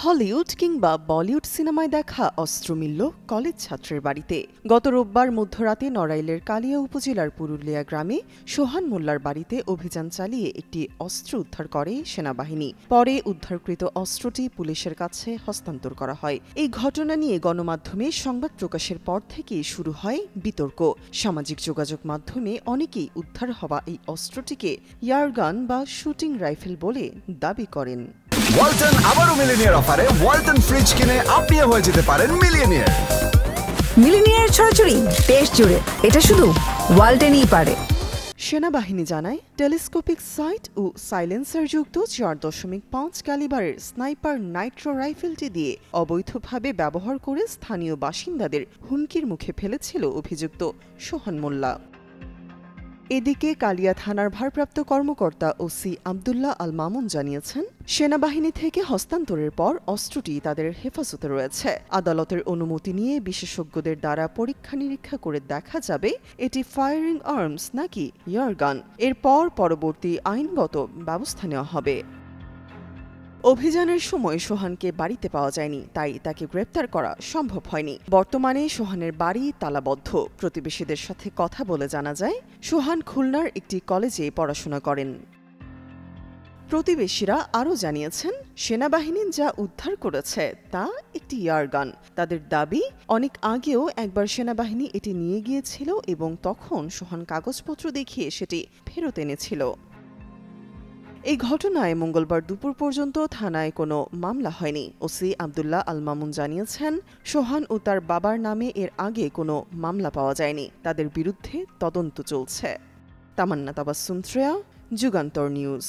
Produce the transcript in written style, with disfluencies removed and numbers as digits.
Hollywood কিংবা বলিউড সিনেমায় দেখা অস্ত্র মিলল কলেজ ছাত্রের বাড়িতে। গত রোববার মধ্যরাতে নড়াইলের কালিয়া উপজেলার পুরুলিয়া গ্রামে সোহান মোল্লার বাড়িতে অভিযান চালিয়ে একটি অস্ত্র উদ্ধার করে সেনাবাহিনী। পরে উদ্ধারকৃত অস্ত্রটি পুলিশের কাছে হস্তান্তর করা হয়। এই ঘটনা নিয়ে গণমাধ্যমে সংবাদ প্রকাশের পর থেকেই শুরু হয় বিতর্ক। সামাজিক যোগাযোগ মাধ্যমে অনেকেই উদ্ধার হওয়া এই অস্ত্রটিকে ইয়ারগান বা শুটিং রাইফেল বলে দাবি করেন। ওয়ালটন আবারও মিলিনিয়ার অফারে ওয়ালটন ফ্রিজ কিনে আপনিও হয়ে যেতে পারেন মিলিয়নিয়ার। মিলিনিয়ার ছড়াছড়ি দেশ জুড়ে, এটা শুধু ওয়ালটনই পারে। সেনাবাহিনী জানায়, টেলিস্কোপিক সাইট ও সাইলেন্সার যুক্ত 4.5 ক্যালিবারের স্নাইপার নাইট্রো রাইফেলটি দিয়ে অবৈধভাবে ব্যবহার করে স্থানীয় বাসিন্দাদের হুমকির মুখে ফেলেছিল অভিযুক্ত সোহান মোল্লা। এদিকে কালিয়া থানার ভারপ্রাপ্ত কর্মকর্তা ওসি আবদুল্লাহ আল মামুন জানিয়েছেন, সেনাবাহিনী থেকে হস্তান্তরের পর অস্ত্রটি তাদের হেফাজতে রয়েছে। আদালতের অনুমতি নিয়ে বিশেষজ্ঞদের দ্বারা পরীক্ষা নিরীক্ষা করে দেখা যাবে এটি ফায়ারিং আর্মস নাকি ইয়ারগান। এরপর পরবর্তী আইনগত ব্যবস্থা নেওয়া হবে। অভিযানের সময় সোহানকে বাড়িতে পাওয়া যায়নি, তাই তাকে গ্রেপ্তার করা সম্ভব হয়নি। বর্তমানে সোহানের বাড়ি তালাবদ্ধ। প্রতিবেশীদের সাথে কথা বলে জানা যায়, সোহান খুলনার একটি কলেজে পড়াশোনা করেন। প্রতিবেশীরা আরও জানিয়েছেন, সেনাবাহিনী যা উদ্ধার করেছে তা একটি ইয়ারগান। তাদের দাবি, অনেক আগেও একবার সেনাবাহিনী এটি নিয়ে গিয়েছিল এবং তখন সোহান কাগজপত্র দেখিয়ে সেটি ফেরত এনেছিল। এই ঘটনায় মঙ্গলবার দুপুর পর্যন্ত থানায় কোনো মামলা হয়নি। ওসি আবদুল্লাহ আল মামুন জানিয়েছেন, সোহান ও তার বাবার নামে এর আগে কোনো মামলা পাওয়া যায়নি। তাদের বিরুদ্ধে তদন্ত চলছে। তামান্না তাবাসসুম শ্রেয়া, যুগান্তর নিউজ।